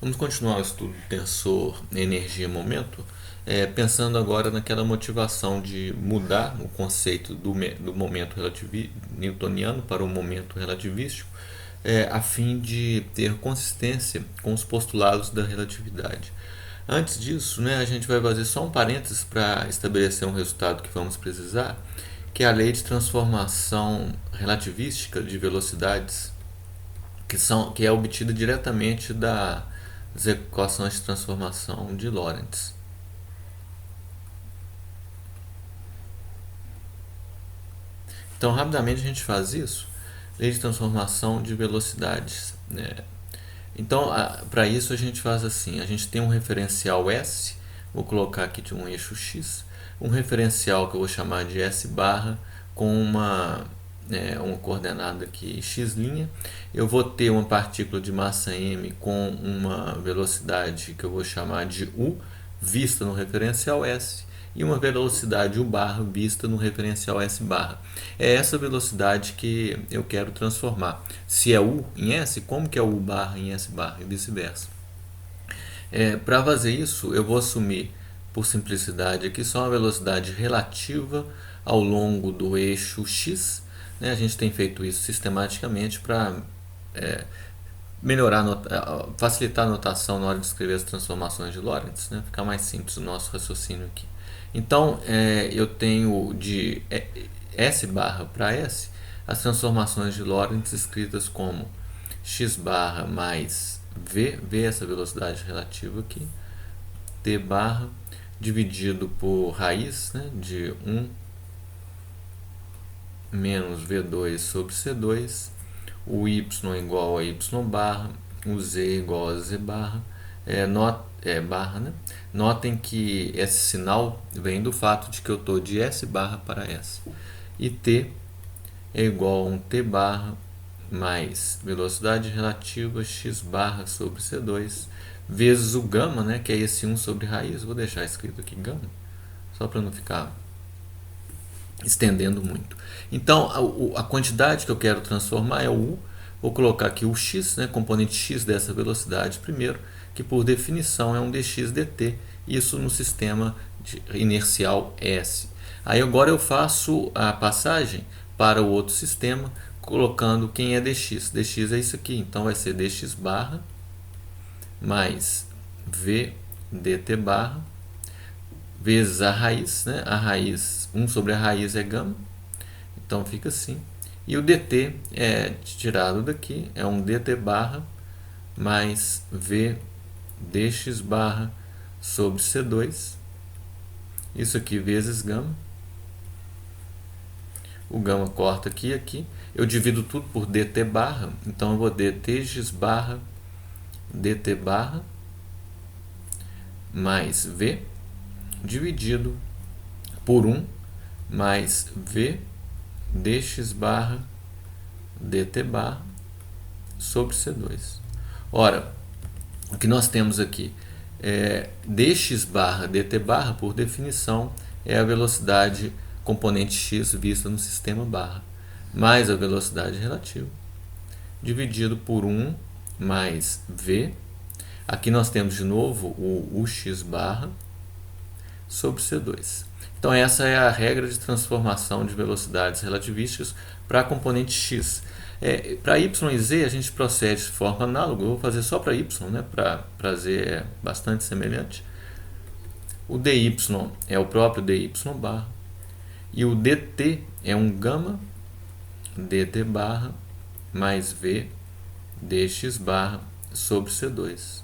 Vamos continuar o estudo do tensor energia-momento, pensando agora naquela motivação de mudar o conceito do momento newtoniano para o momento relativístico, a fim de ter consistência com os postulados da relatividade. Antes disso, a gente vai fazer só um parênteses para estabelecer um resultado que vamos precisar, que é a lei de transformação relativística de velocidades, que é obtida diretamente das equações de transformação de Lorentz. Então, rapidamente a gente faz isso. Lei de transformação de velocidades. Então, para isso a gente faz assim: a gente tem um referencial S, vou colocar aqui de um eixo X, um referencial que eu vou chamar de S barra com uma coordenada aqui x'. Eu vou ter uma partícula de massa m com uma velocidade que eu vou chamar de u, vista no referencial S, e uma velocidade u barra vista no referencial S barra. É essa velocidade que eu quero transformar. Se é u em S, como que é u barra em S barra e vice-versa. Para fazer isso, eu vou assumir, por simplicidade, aqui só uma velocidade relativa ao longo do eixo x. A gente tem feito isso sistematicamente para melhorar, facilitar a notação na hora de escrever as transformações de Lorentz, ficar mais simples o nosso raciocínio aqui. Então, eu tenho de S barra para S as transformações de Lorentz escritas como x barra mais v, essa velocidade relativa aqui, t barra dividido por raiz de 1 menos v2 sobre c2, o y igual a y barra, o z igual a z barra, barra. Notem que esse sinal vem do fato de que eu estou de S barra para S. E t é igual a um t barra mais velocidade relativa x barra sobre C2 vezes o gama, que é esse 1 sobre raiz. Vou deixar escrito aqui gama, só para não ficar estendendo muito. Então, a quantidade que eu quero transformar é o u. Vou colocar aqui o x, componente x dessa velocidade primeiro, que por definição é um dx dt, isso no sistema inercial S. Aí agora eu faço a passagem para o outro sistema, colocando quem é dx. Dx é isso aqui, então vai ser dx barra mais v dt barra vezes a raiz, a raiz, 1 sobre a raiz é gama, então fica assim. E o dt é tirado daqui, é um dt barra mais v dx barra sobre C2, isso aqui vezes gama. O gama corta aqui e aqui. Eu divido tudo por dt barra, então eu vou dtx barra dt barra mais v dividido por 1 mais v dx barra dt barra sobre C2. Ora, o que nós temos aqui é dx barra dt barra, por definição, é a velocidade componente x vista no sistema barra, mais a velocidade relativa, dividido por 1 mais v. Aqui nós temos de novo o ux barra sobre C2. Então essa é a regra de transformação de velocidades relativísticas para a componente x. Para y e z a gente procede de forma análoga. Eu vou fazer só para y, para z é bastante semelhante. O dy é o próprio dy barra, e o dt é um gama dt barra mais v dx barra sobre C2.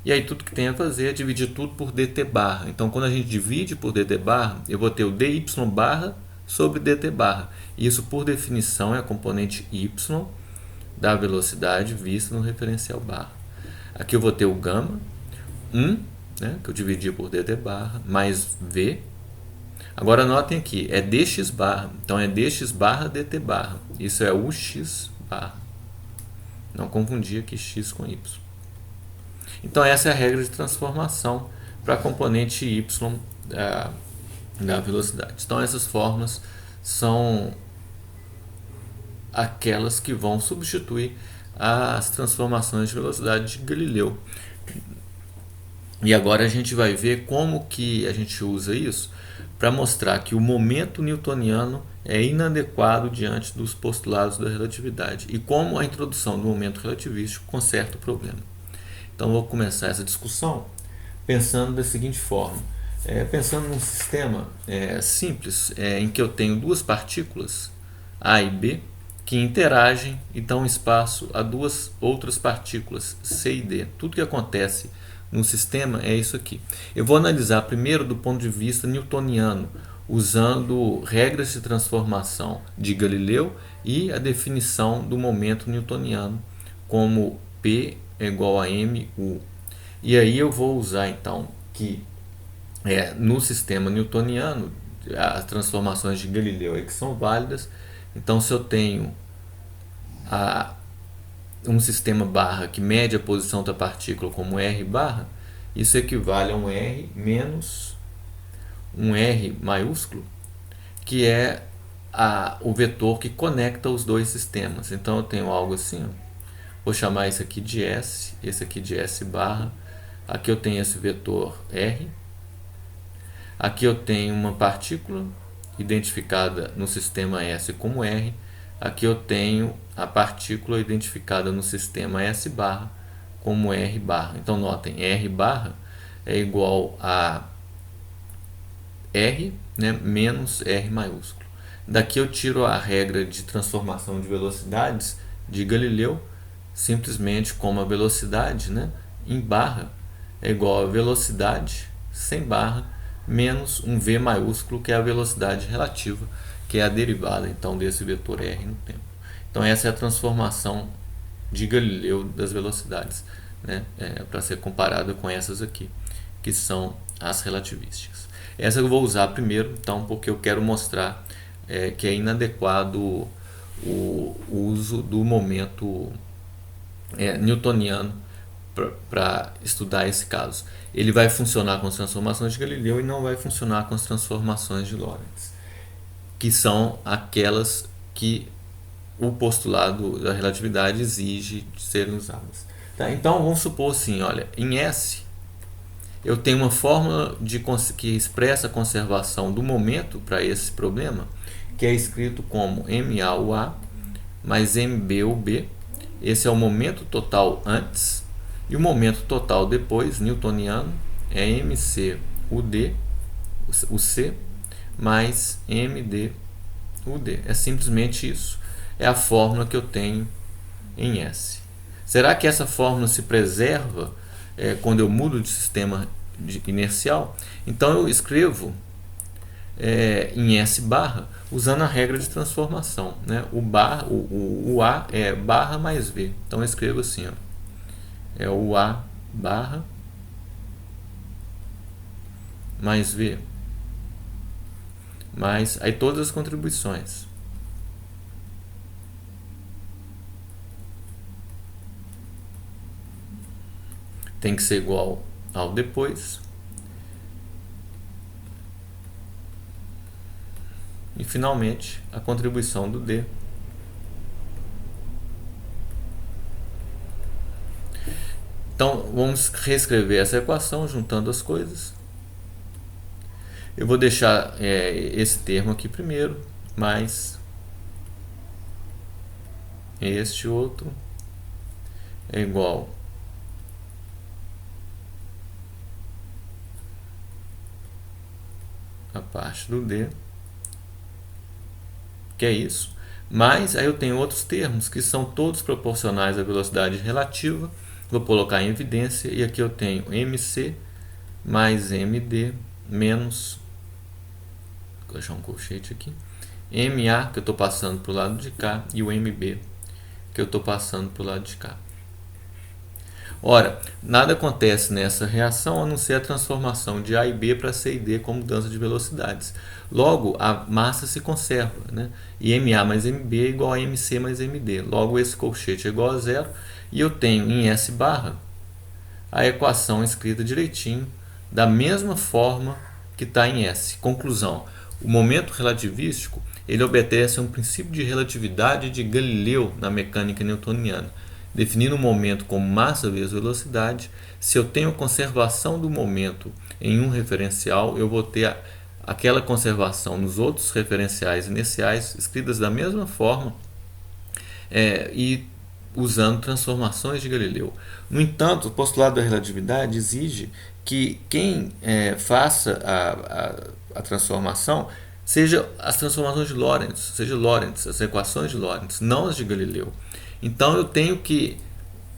E aí tudo que tem a fazer é dividir tudo por dt barra. Então quando a gente divide por dt barra, eu vou ter o dy barra sobre dt barra. Isso por definição é a componente y da velocidade vista no referencial barra. Aqui eu vou ter o gama 1, que eu dividi por dt barra, mais v. Agora notem aqui, é dx barra, então é dx barra dt barra. Isso é ux barra. Não confundir aqui x com y. Então essa é a regra de transformação para a componente y da velocidade. Então essas formas são aquelas que vão substituir as transformações de velocidade de Galileu. E agora a gente vai ver como que a gente usa isso para mostrar que o momento newtoniano é inadequado diante dos postulados da relatividade e como a introdução do momento relativístico conserta o problema. Então vou começar essa discussão pensando da seguinte forma. Pensando num sistema simples, em que eu tenho duas partículas, A e B, que interagem e dão espaço a duas outras partículas, C e D. Tudo que acontece no sistema é isso aqui. Eu vou analisar primeiro do ponto de vista newtoniano, usando regras de transformação de Galileu e a definição do momento newtoniano, como P é igual a mu. E aí eu vou usar então que no sistema newtoniano as transformações de Galileu que são válidas. Então, se eu tenho um sistema barra que mede a posição da partícula como R barra, isso equivale a um R menos um R maiúsculo, que é o vetor que conecta os dois sistemas. Então eu tenho algo assim, vou chamar isso aqui de S, esse aqui de S barra, aqui eu tenho esse vetor R, aqui eu tenho uma partícula identificada no sistema S como R, aqui eu tenho a partícula identificada no sistema S barra como R barra. Então notem, R barra é igual a R, né, menos R maiúsculo. Daqui eu tiro a regra de transformação de velocidades de Galileu, simplesmente como a velocidade, né, em barra é igual a velocidade sem barra menos um V maiúsculo, que é a velocidade relativa, que é a derivada então desse vetor R no tempo. Então essa é a transformação de Galileu das velocidades, né, para ser comparada com essas aqui, que são as relativísticas. Essa eu vou usar primeiro, então, porque eu quero mostrar que é inadequado o uso do momento newtoniano para estudar esse caso. Ele vai funcionar com as transformações de Galileu e não vai funcionar com as transformações de Lorentz, que são aquelas que o postulado da relatividade exige de serem usadas. Tá? Então vamos supor assim, olha, em S eu tenho uma fórmula que expressa a conservação do momento para esse problema, que é escrito como MA o A mais MB o B. Esse é o momento total antes, e o momento total depois, newtoniano, é MC o D, o C, mais MD o D. É simplesmente isso. É a fórmula que eu tenho em S. Será que essa fórmula se preserva quando eu mudo de sistema inercial? Então eu escrevo em S barra usando a regra de transformação, né? O A é barra mais V. Então eu escrevo assim, ó, é o A barra mais V mais aí todas as contribuições. Tem que ser igual ao depois. E finalmente a contribuição do D. Então vamos reescrever essa equação juntando as coisas. Eu vou deixar esse termo aqui primeiro, mais este outro é igual a parte do D, que é isso, mas aí eu tenho outros termos que são todos proporcionais à velocidade relativa. Vou colocar em evidência, e aqui eu tenho MC mais MD menos, vou deixar um colchete aqui, MA, que eu estou passando para o lado de cá, e o MB, que eu estou passando para o lado de cá. Ora, nada acontece nessa reação a não ser a transformação de A e B para C e D com mudança de velocidades. Logo, a massa se conserva, né? E MA mais MB é igual a MC mais MD. Logo, esse colchete é igual a zero. E eu tenho em S barra a equação escrita direitinho, da mesma forma que está em S. Conclusão: o momento relativístico ele obedece a um princípio de relatividade de Galileu na mecânica newtoniana. definindo o momento como massa vezes velocidade. Se eu tenho conservação do momento em um referencial, eu vou ter aquela conservação nos outros referenciais iniciais, escritas da mesma forma, e usando transformações de Galileu. No entanto, o postulado da relatividade exige que quem faça a transformação seja as transformações de Lorentz, as equações de Lorentz, não as de Galileu. Então eu tenho que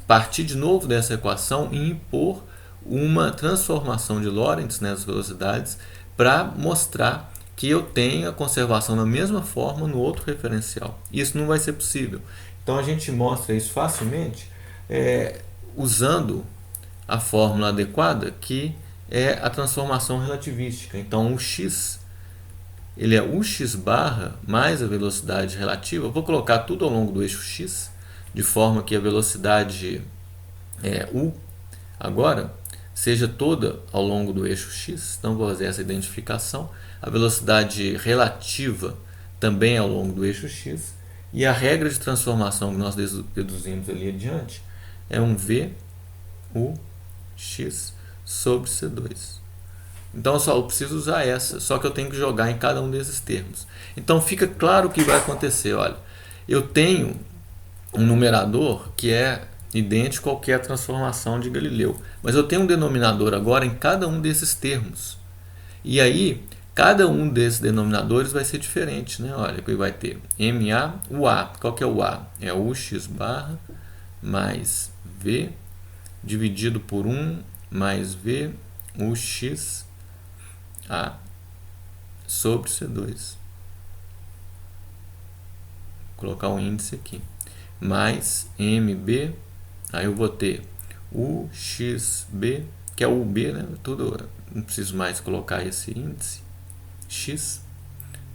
partir de novo dessa equação e impor uma transformação de Lorentz nas velocidades para mostrar que eu tenho a conservação da mesma forma no outro referencial. Isso não vai ser possível. Então a gente mostra isso facilmente usando a fórmula adequada, que é a transformação relativística. Então o x, ele é u x barra mais a velocidade relativa. Eu vou colocar tudo ao longo do eixo x, de forma que a velocidade u agora seja toda ao longo do eixo x. Então vou fazer essa identificação. A velocidade relativa também ao longo do eixo x. E a regra de transformação que nós deduzimos ali adiante é um v u x sobre C2. Então eu preciso usar essa, só que eu tenho que jogar em cada um desses termos. Então fica claro o que vai acontecer. Olha, eu tenho um numerador que é idêntico ao que é a transformação de Galileu, mas eu tenho um denominador agora em cada um desses termos. E aí, cada um desses denominadores vai ser diferente, né? Olha, que vai ter MA, o A. Qual que é o A? É o x barra mais V dividido por 1 mais V u x A sobre C2. Vou colocar um índice aqui. Mais MB, aí eu vou ter u x B, que é o B, né? Tudo, não preciso mais colocar esse índice. X,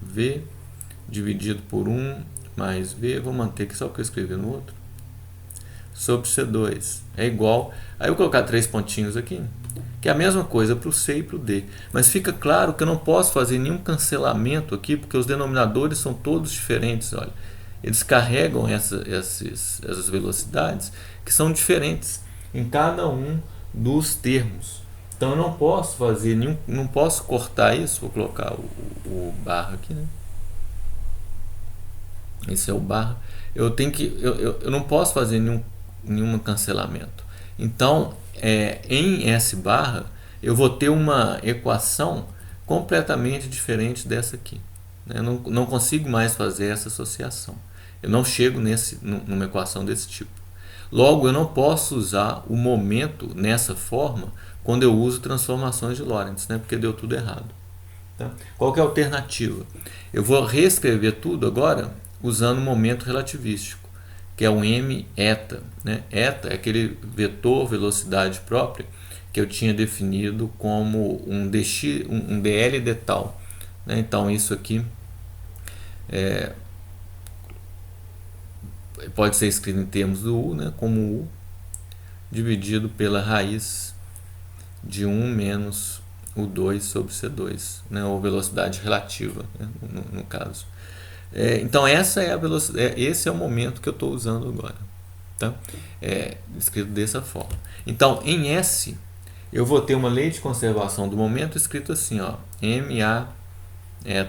V dividido por 1 mais V, vou manter aqui só o que eu escrevi no outro, sobre C2 é igual, aí eu vou colocar 3 pontinhos aqui, que é a mesma coisa para o C e para o D, mas fica claro que eu não posso fazer nenhum cancelamento aqui, porque os denominadores são todos diferentes. Olha, eles carregam essas velocidades que são diferentes em cada um dos termos. Então eu não posso fazer nenhum, não posso cortar isso. Vou colocar o barra aqui, né? Esse é o barra. Eu tenho que, eu não posso fazer nenhum cancelamento. Então em S barra eu vou ter uma equação completamente diferente dessa aqui. Eu não consigo mais fazer essa associação. Eu não chego numa equação desse tipo. Logo, eu não posso usar o momento nessa forma quando eu uso transformações de Lorentz, né? Porque deu tudo errado. Tá? Qual que é a alternativa? Eu vou reescrever tudo agora usando o momento relativístico, que é o m eta. Né? Eta é aquele vetor velocidade própria que eu tinha definido como um dl de tal. Né? Então, isso aqui pode ser escrito em termos do u, né? Como u dividido pela raiz de 1 menos o 2 sobre C2, né? Ou velocidade relativa, né? no caso. Então essa é a velocidade, esse é o momento que eu estou usando agora, tá? Escrito dessa forma. Então em S eu vou ter uma lei de conservação do momento escrito assim, ó, MA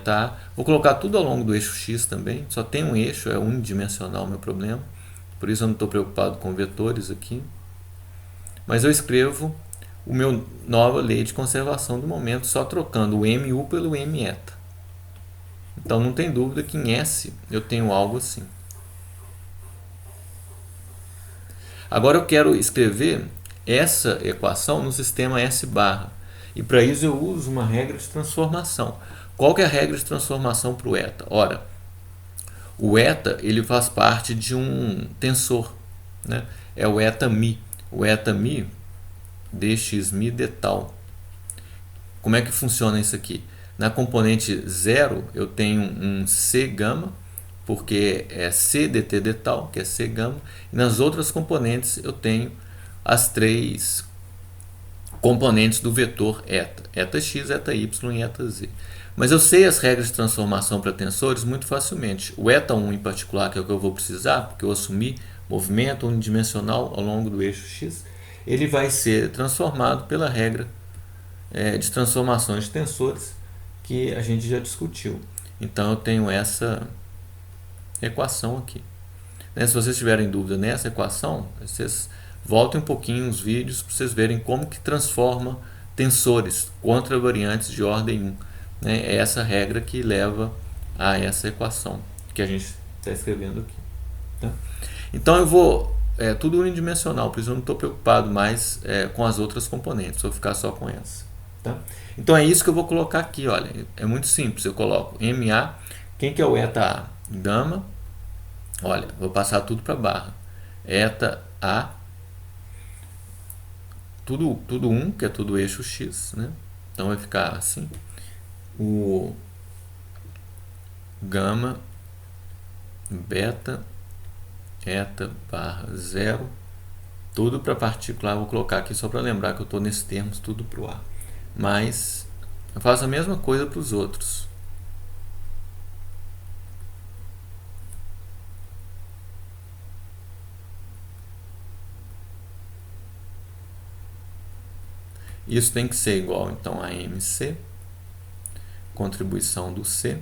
tá? Vou colocar tudo ao longo do eixo X também, só tem um eixo, é unidimensional o meu problema, por isso eu não estou preocupado com vetores aqui, mas eu escrevo o meu nova lei de conservação do momento, só trocando o MU pelo M eta. Então não tem dúvida que em S eu tenho algo assim. Agora eu quero escrever essa equação no sistema S barra, e para isso eu uso uma regra de transformação. Qual que é a regra de transformação para o eta? Ora, o eta ele faz parte de um tensor, né? É o eta mi. O eta mi dx mi de tal. Como é que funciona isso aqui? Na componente 0 eu tenho um c gama, porque é c dt de tal, que é c gama. E nas outras componentes eu tenho as 3 componentes do vetor eta. Eta x, eta y e eta z. Mas eu sei as regras de transformação para tensores muito facilmente. O eta 1 em particular, que é o que eu vou precisar, porque eu assumi movimento unidimensional ao longo do eixo x, ele vai ser transformado pela regra de transformações de tensores que a gente já discutiu. Então eu tenho essa equação aqui. Se vocês tiverem dúvida nessa equação, vocês voltem um pouquinho os vídeos para vocês verem como que transforma tensores contra variantes de ordem 1. É essa regra que leva a essa equação que a gente está escrevendo aqui. Tá? Então eu vou... tudo unidimensional, por isso eu não estou preocupado mais com as outras componentes, vou ficar só com essa. Tá? Então é isso que eu vou colocar aqui, olha, é muito simples, eu coloco MA, quem que é o eta A? Gama, olha, vou passar tudo para barra, eta A, tudo 1, que é tudo eixo x, né? Então vai ficar assim, o gama, beta, eta barra 0, tudo para particular, vou colocar aqui só para lembrar que eu estou nesses termos, tudo para o A. Mas eu faço a mesma coisa para os outros. Isso tem que ser igual então a MC, contribuição do C,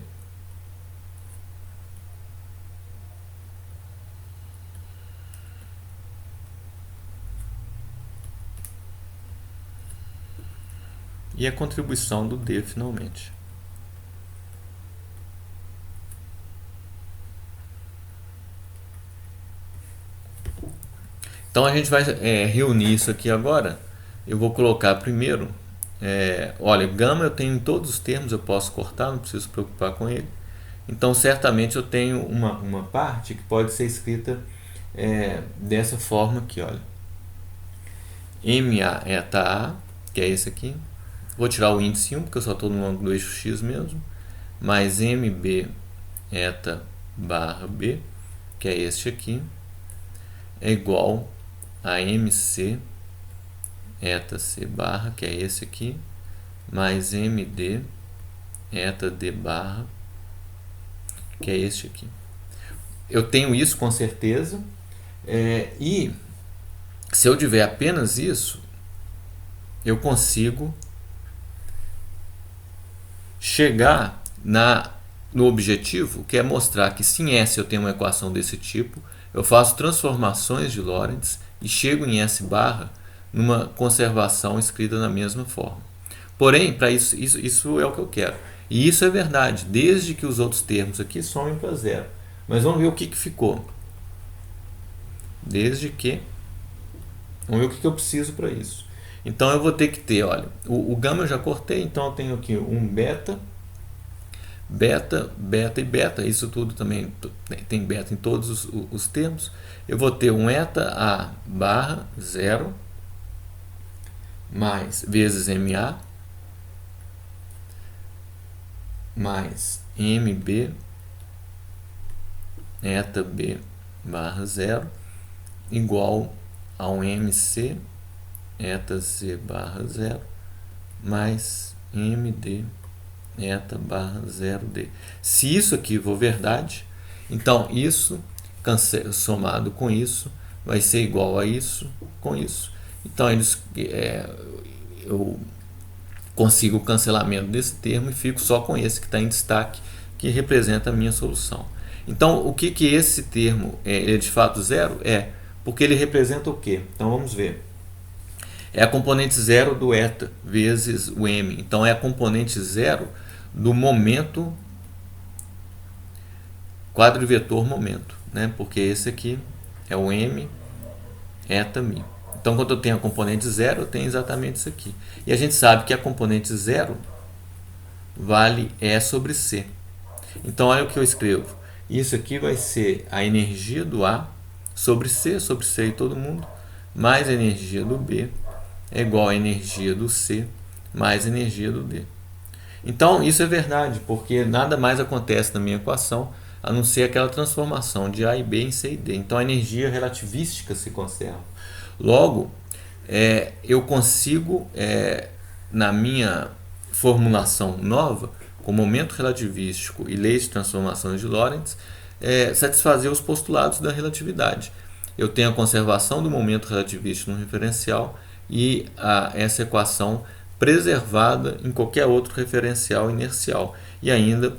e a contribuição do D finalmente. Então a gente vai reunir isso aqui agora. Eu vou colocar primeiro, olha, gama eu tenho em todos os termos, eu posso cortar, não preciso se preocupar com ele. Então certamente eu tenho uma parte que pode ser escrita dessa forma aqui, olha. MA eta A, que é esse aqui. Vou tirar o índice 1, porque eu só estou no ângulo do eixo x mesmo. Mais MB eta barra B, que é este aqui, é igual a MC eta C barra, que é esse aqui, mais MD eta D barra, que é este aqui. Eu tenho isso com certeza, e se eu tiver apenas isso, eu consigo chegar no objetivo, que é mostrar que se em S eu tenho uma equação desse tipo, eu faço transformações de Lorentz e chego em S barra numa conservação escrita da mesma forma. Porém, para isso é o que eu quero. E isso é verdade, desde que os outros termos aqui somem para zero. Mas vamos ver o que ficou. Vamos ver o que eu preciso para isso. Então eu vou ter que ter, olha, o gama eu já cortei, então eu tenho aqui um beta, beta, beta e beta, isso tudo também tem beta em todos os termos. Eu vou ter um eta A barra 0 mais vezes MA mais MB eta B barra 0 igual a um MC eta C barra 0 mais MD eta barra 0D. Se isso aqui for verdade, então isso somado com isso vai ser igual a isso com isso. Então eu consigo o cancelamento desse termo e fico só com esse que está em destaque, que representa a minha solução. Então o que esse termo é de fato zero? Porque ele representa o quê? Então vamos ver. É a componente zero do eta vezes o m. Então é a componente zero do momento quadrivetor momento, né? Porque esse aqui é o m eta mi. Então quando eu tenho a componente zero, eu tenho exatamente isso aqui. E a gente sabe que a componente zero vale E sobre C. Então olha o que eu escrevo. Isso aqui vai ser a energia do A sobre C e todo mundo, mais a energia do B é igual a energia do C mais a energia do D. Então isso é verdade, porque nada mais acontece na minha equação a não ser aquela transformação de A e B em C e D. Então a energia relativística se conserva. Logo, eu consigo, na minha formulação nova, com momento relativístico e leis de transformações de Lorentz, satisfazer os postulados da relatividade. eu tenho a conservação do momento relativístico no referencial e essa equação preservada em qualquer outro referencial inercial. E ainda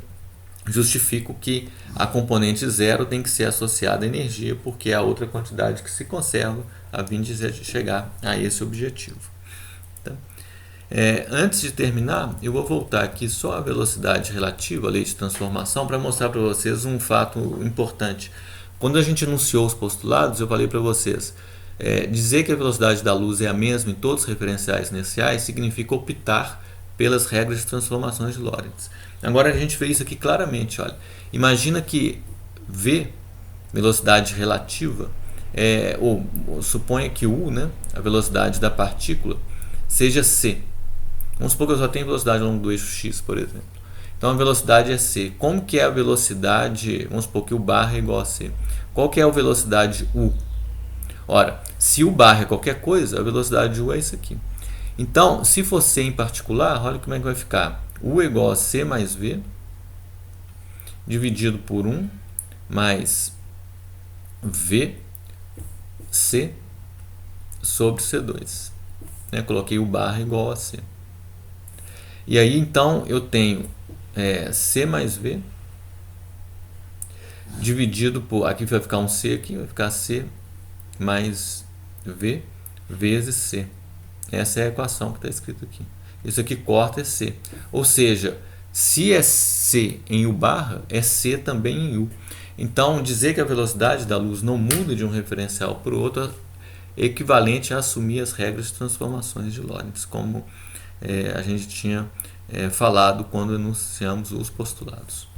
justifico que a componente zero tem que ser associada à energia, porque é a outra quantidade que se conserva a fim de chegar a esse objetivo. Tá? Antes de terminar, eu vou voltar aqui só à velocidade relativa, a lei de transformação, para mostrar para vocês um fato importante. Quando a gente enunciou os postulados, eu falei para vocês, dizer que a velocidade da luz é a mesma em todos os referenciais inerciais significa optar pelas regras de transformações de Lorentz. Agora a gente vê isso aqui claramente. Olha. Imagina que V, velocidade relativa, ou suponha que U, né, a velocidade da partícula, seja C. Vamos supor que eu só tenho velocidade ao longo do eixo x, por exemplo. Então a velocidade é c. Como que é a velocidade? Vamos supor que o barra é igual a c. Qual que é a velocidade u? Ora, se o barra é qualquer coisa, a velocidade u é isso aqui. Então, se for c em particular, olha como é que vai ficar. U é igual a c mais v, dividido por 1, mais v, c, sobre C2. Coloquei o barra igual a c. E aí, então, eu tenho c mais v, dividido por... Aqui vai ficar um c, aqui vai ficar c mais v, vezes c. Essa é a equação que está escrita aqui. Isso aqui corta é c. Ou seja, se é c em u barra, é c também em u. Então, dizer que a velocidade da luz não muda de um referencial para o outro é equivalente a assumir as regras de transformações de Lorentz, como a gente tinha falado quando enunciamos os postulados.